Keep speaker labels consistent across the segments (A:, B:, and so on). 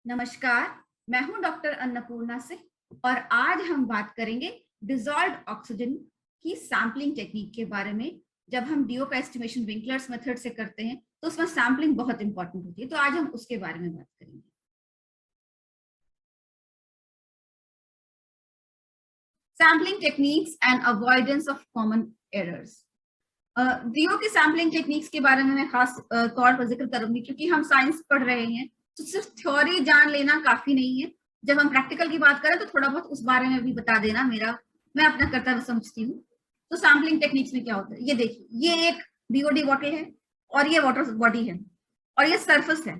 A: नमस्कार, मैं हूं डॉक्टर अन्नपूर्णा सिंह और आज हम बात करेंगे डिसॉल्व्ड ऑक्सीजन की सैम्पलिंग टेक्निक के बारे में। जब हम डीओ का एस्टिमेशन विंकलर्स मेथड से करते हैं तो उसमें सैम्पलिंग बहुत इंपॉर्टेंट होती है, तो आज हम उसके बारे में बात करेंगे। Sampling techniques and avoidance of common errors. डीओ की सैम्पलिंग टेक्निक्स के बारे में मैं खास तौर पर जिक्र करूंगी क्योंकि हम साइंस पढ़ रहे हैं, तो सिर्फ थ्योरी जान लेना काफी नहीं है। जब हम प्रैक्टिकल की बात करें तो थोड़ा बहुत उस बारे में भी बता देना मैं अपना कर्तव्य समझती हूँ। तो सैम्पलिंग टेक्निक्स में क्या होता है, ये देखिए, ये एक बीओडी बॉटल है और ये वाटर बॉडी है और ये सरफेस है।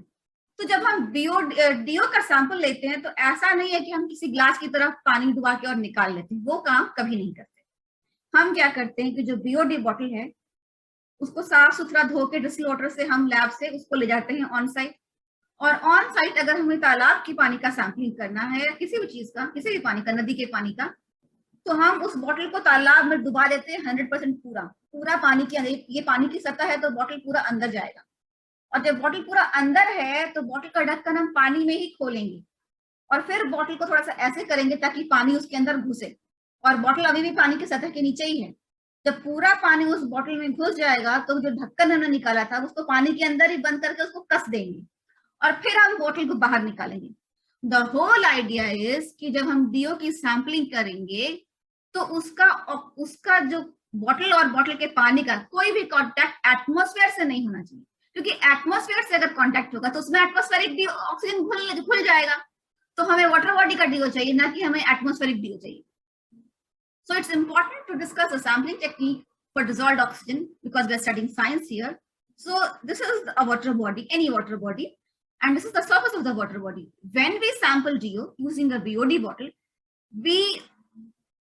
A: तो जब हम डीओ का सैंपल लेते हैं तो ऐसा नहीं है कि हम किसी ग्लास की तरफ पानी डुबा के और निकाल लेते हैं, वो काम कभी नहीं करते। हम क्या करते हैं कि जो बीओडी बॉटल है उसको साफ सुथरा धो के डिस्टिल वाटर से हम लैब से उसको ले जाते हैं ऑन साइट। और ऑन साइट अगर हमें तालाब की पानी का सैंपलिंग करना है, किसी भी चीज का, किसी भी पानी का, नदी के पानी का, तो हम उस बॉटल को तालाब में डुबा देते हैं 100% पूरा पूरा पानी के अंदर। ये पानी की सतह है तो बॉटल पूरा अंदर जाएगा, और जब बॉटल पूरा अंदर है तो बॉटल का ढक्कन हम पानी में ही खोलेंगे और फिर बॉटल को थोड़ा सा ऐसे करेंगे ताकि पानी उसके अंदर घुसे, और बॉटल अभी भी पानी की सतह के नीचे ही है। जब पूरा पानी उस बॉटल में घुस जाएगा तो जो ढक्कन हमने निकाला था उसको पानी के अंदर ही बंद करके उसको कस देंगे और फिर हम बॉटल को बाहर निकालेंगे। द होल आइडिया इज कि जब हम डीओ की सैंपलिंग करेंगे तो उसका उसका जो बॉटल और बॉटल के पानी का कोई भी कांटेक्ट एटमॉस्फेयर से नहीं होना चाहिए, क्योंकि एटमॉस्फेयर से अगर कांटेक्ट होगा तो उसमें एटमॉस्फेरिक ऑक्सीजन घुल जाएगा। तो हमें वाटर बॉडी का डीओ चाहिए, ना कि हमें एटमॉस्फेरिक डीओ चाहिए। So it's important to discuss a sampling technique for dissolved oxygen because we're studying science here. So this is a water body, any water body, and this is the surface of the water body. When we sample DO using a BOD bottle, we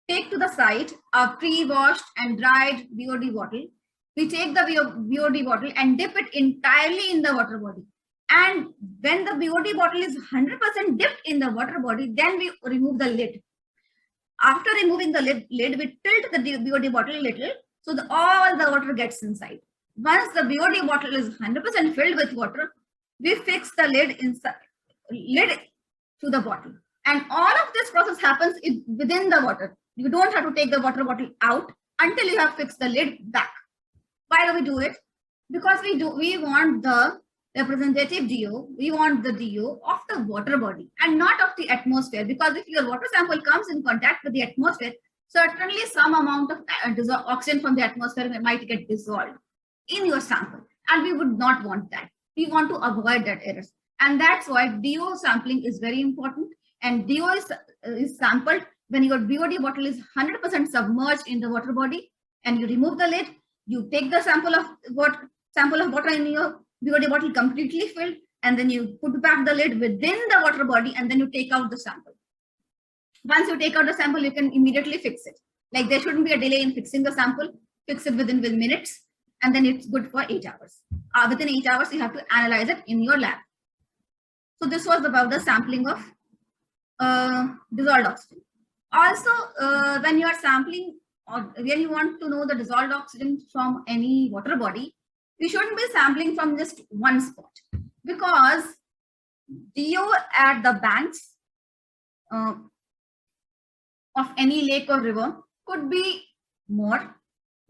A: take to the site a pre-washed and dried BOD bottle. We take the BOD bottle and dip it entirely in the water body. And when the BOD bottle is 100% dipped in the water body, then we remove the lid. After removing the lid, we tilt the BOD bottle a little so that all the water gets inside. Once the BOD bottle is 100% filled with water, we fix the lid to the bottle. And all of this process happens within the water. You don't have to take the water bottle out until you have fixed the lid back. Why do we do it? Because we want the representative DO, we want the DO of the water body and not of the atmosphere, because if your water sample comes in contact with the atmosphere, certainly some amount of oxygen from the atmosphere might get dissolved in your sample, and we would not want that. We want to avoid that errors, and that's why DO sampling is very important. And DO is sampled when your BOD bottle is 100% submerged in the water body, and you remove the lid, you take the sample of water in your BOD bottle completely filled, and then you put back the lid within the water body, and then you take out the sample. Once you take out the sample, you can immediately fix it. Like, there shouldn't be a delay in fixing the sample. Fix it within minutes, and then it's good for 8 hours. Within 8 hours, you have to analyze it in your lab. So this was about the sampling of dissolved oxygen. Also, when you are sampling or when you want to know the dissolved oxygen from any water body, we shouldn't be sampling from just one spot, because DO at the banks of any lake or river could be more.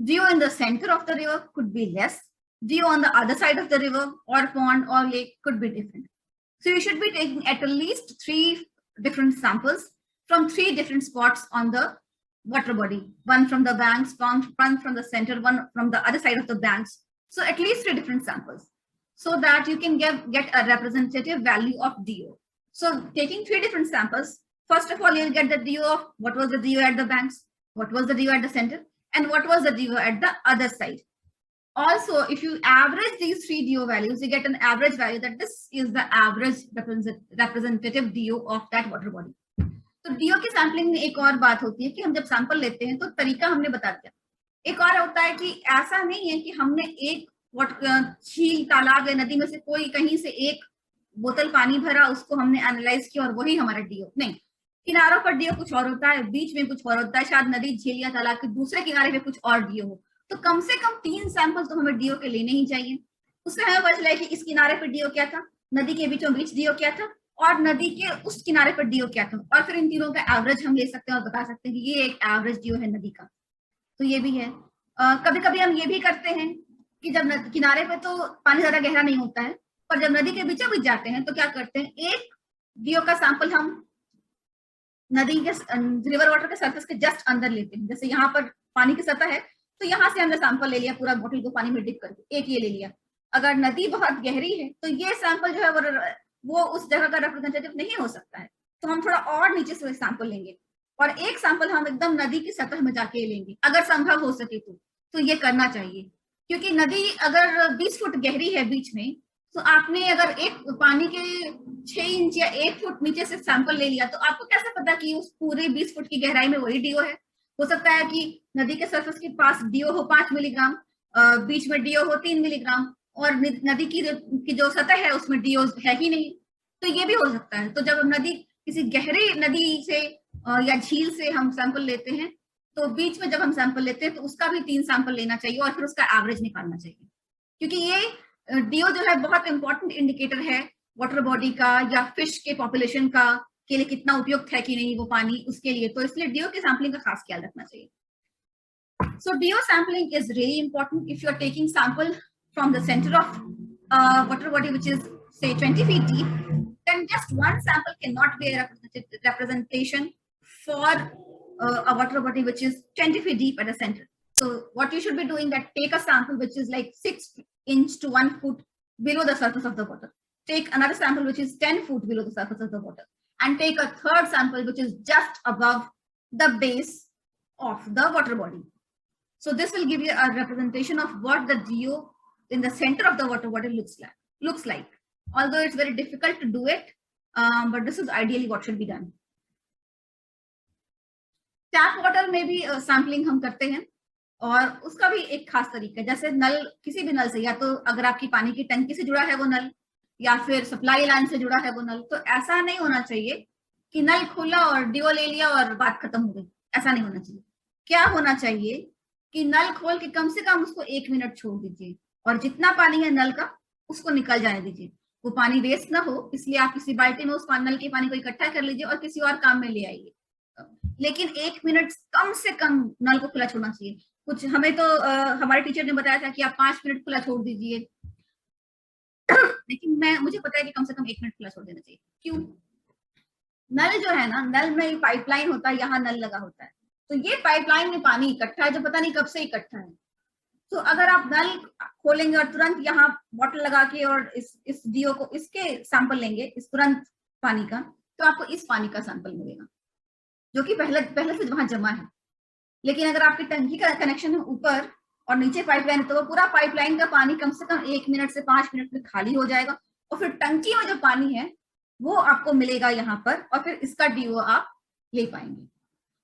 A: DO in the center of the river could be less. DO on the other side of the river or pond or lake could be different. So you should be taking at least 3 different samples from 3 different spots on the water body. One from the banks, one from the center, one from the other side of the banks. So at least 3 different samples, so that you can get a representative value of DO. So taking 3 different samples, first of all, you'll get the DO of what was the DO at the banks, what was the DO at the center, and what was the DO at the other side. Also, if you average these 3 DO values, you get an average value that this is the average representative DO of that water body. तो DO की sampling में एक और बात होती है कि हम जब सैंपल लेते हैं तो तरीका हमने बता दिया। एक और होता है कि ऐसा नहीं है कि हमने एक झील, तालाब या नदी में से कोई कहीं से एक बोतल पानी भरा, उसको हमने एनालाइज किया और वही हमारा डीओ। नहीं, किनारों पर डीओ कुछ और होता है, बीच में कुछ और होता है, शायद नदी, झील या तालाब के दूसरे किनारे पे कुछ और डीओ हो। तो कम से कम 3 सैंपल तो हमें डीओ के लेने ही चाहिए। उससे हमें पता चला कि इस किनारे पर डीओ क्या था, नदी के बीचों बीच डीओ क्या था, और नदी के उस किनारे पर डीओ क्या था, और फिर इन तीनों का एवरेज हम ले सकते हैं और बता सकते हैं कि ये एक एवरेज डीओ है नदी का। तो ये भी है। कभी कभी हम ये भी करते हैं कि जब किनारे पे तो पानी ज्यादा गहरा नहीं होता है, पर जब नदी के बीचों बीच जाते हैं तो क्या करते हैं, एक डीओ का सैंपल हम नदी के रिवर वाटर के सरफेस के जस्ट अंदर लेते हैं। जैसे यहाँ पर पानी की सतह है तो यहाँ से हमने सैंपल ले लिया, पूरा बोतल को पानी में डिप करके एक ये ले लिया। अगर नदी बहुत गहरी है तो ये सैंपल जो है वो उस जगह का रिप्रेजेंटेटिव नहीं हो सकता है, तो हम थोड़ा और नीचे से सैंपल लेंगे और एक सैंपल हम एकदम नदी की सतह में जाके लेंगे अगर संभव हो सके तो ये करना चाहिए। क्योंकि नदी अगर 20 फुट गहरी है बीच में, तो आपने अगर एक पानी के 6 इंच या 1 फुट नीचे से सैंपल ले लिया तो आपको कैसे पता कि उस पूरे 20 फुट की गहराई में वही डीओ है। हो सकता है कि नदी के सरफेस के पास डीओ हो 5 मिलीग्राम, बीच में डीओ हो 3 मिलीग्राम, और नदी की जो सतह है उसमें डीओ है ही नहीं, तो ये भी हो सकता है। तो जब हम नदी किसी गहरी नदी से या झील से हम सैंपल लेते हैं तो बीच में जब हम सैंपल लेते हैं तो उसका भी 3 सैंपल लेना चाहिए और फिर उसका एवरेज निकालना चाहिए। क्योंकि ये डीओ जो है बहुत इंपॉर्टेंट इंडिकेटर है वाटर बॉडी का या फिश के पॉपुलेशन का के लिए कितना उपयुक्त है कि नहीं वो पानी उसके लिए, तो इसलिए डीओ की सैंपलिंग का खास ख्याल रखना चाहिए। So DO sampling is really important. If you are taking sample from the center of water body, which is say 20 feet deep, then just one sample cannot be a representation for a water body which is 20 feet deep at the center. So what you should be doing, that take a sample which is like 6 inch to 1 foot below the surface of the water. Take another sample which is 10 foot below the surface of the water, and take a third sample which is just above the base of the water body. So this will give you a representation of what the DO in the center of the water body looks like. Although it's very difficult to do it, but this is ideally what should be done. Tap water में भी sampling हम करते हैं और उसका भी एक खास तरीका है। जैसे नल, किसी भी नल से, या तो अगर आपकी पानी की टंकी से जुड़ा है वो नल या फिर सप्लाई लाइन से जुड़ा है वो नल, तो ऐसा नहीं होना चाहिए कि नल खोला और डीओ ले लिया और बात खत्म हो गई। ऐसा नहीं होना चाहिए। क्या होना चाहिए कि नल खोल के कम से कम उसको 1 मिनट छोड़ दीजिए और जितना पानी है नल का उसको निकल जाने दीजिए। वो पानी वेस्ट ना हो, इसलिए आप किसी बाल्टी में उस नल के पानी को इकट्ठा कर लीजिए और किसी और काम में ले आइए। लेकिन 1 मिनट कम से कम नल को खुला छोड़ना चाहिए। कुछ हमें तो हमारे टीचर ने बताया था कि आप 5 मिनट खुला छोड़ दीजिए, लेकिन मुझे पता है कि कम से कम 1 मिनट खुला छोड़ देना चाहिए। क्यों? नल जो है ना, नल में पाइपलाइन होता है, यहाँ नल लगा होता है, तो ये पाइपलाइन में पानी इकट्ठा है जो पता नहीं कब से इकट्ठा है। तो अगर आप नल खोलेंगे और तुरंत यहाँ बॉटल लगा के और इस डीओ को इसके सैंपल लेंगे, इस तुरंत पानी का, तो आपको इस पानी का सैंपल मिलेगा जो कि पहले से वहां जमा है। लेकिन अगर आपकी टंकी का कनेक्शन है ऊपर और नीचे पाइपलाइन है, तो वो पूरा पाइपलाइन का पानी कम से कम 1 मिनट से 5 मिनट में खाली हो जाएगा और फिर टंकी में जो पानी है वो आपको मिलेगा यहाँ पर, और फिर इसका डीओ आप ले पाएंगे।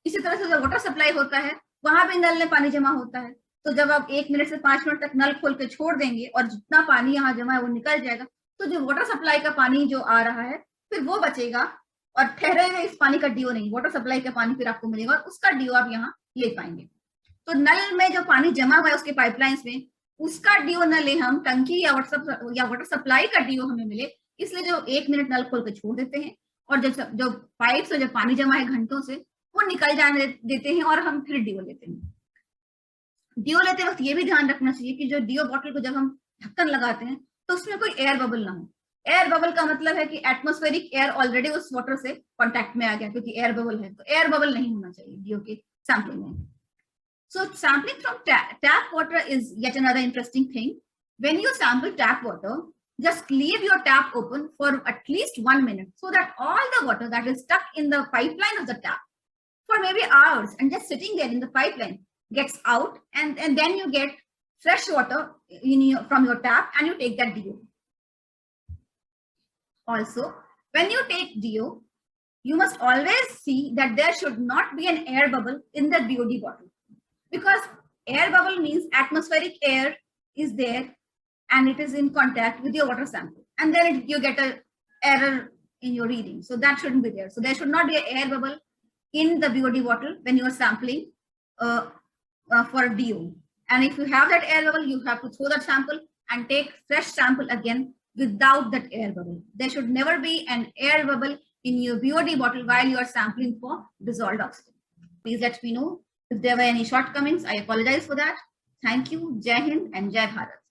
A: इसी तरह से जो वाटर सप्लाई होता है वहां भी नल में पानी जमा होता है, तो जब आप 1 मिनट से 5 मिनट तक नल खोल के छोड़ देंगे और जितना पानी यहाँ जमा है वो निकल जाएगा, तो जो वाटर सप्लाई का पानी जो आ रहा है फिर वो बचेगा और ठहरे हुए इस पानी का डीओ नहीं, वाटर सप्लाई का पानी फिर आपको मिलेगा और उसका डीओ आप यहाँ ले पाएंगे। तो नल में जो पानी जमा हुआ है उसके पाइपलाइंस में, उसका डीओ न ले हम, टंकी या वाटर सप्लाई का डीओ हमें मिले, इसलिए जो 1 मिनट नल खोल के छोड़ देते हैं और जो पाइप से जो पानी जमा है घंटों से वो निकल जाने देते हैं और हम फिर डीओ लेते हैं। डीओ लेते वक्त ये भी ध्यान रखना चाहिए कि जो डीओ बॉटल को जब हम ढक्कन लगाते हैं तो उसमें कोई एयर बबल ना हो। एयर बबल का मतलब है कि एटमॉस्फेरिक एयर ऑलरेडी उस वाटर से कांटेक्ट में आ गया, क्योंकि एयर बबल है, तो एयर बबल नहीं होना चाहिए डीओ के सैंपलिंग में। So sampling from tap water is yet another interesting thing. When you sample tap water, just leave your tap open for at least 1 minute so that all the water that is stuck in the pipeline of the tap for maybe hours and just sitting there in the pipeline gets out, and then you get fresh water from your tap and you take that DO. Also, when you take DO, you must always see that there should not be an air bubble in the DOD bottle, because air bubble means atmospheric air is there and it is in contact with your water sample, and then you get an error in your reading. So that shouldn't be there. So there should not be an air bubble in the BOD bottle when you are sampling for DO. And if you have that air bubble, you have to throw that sample and take fresh sample again without that air bubble. There should never be an air bubble in your BOD bottle while you are sampling for dissolved oxygen. Please let me know if there were any shortcomings. I apologize for that. Thank you. Jai Hind and Jai Bharat.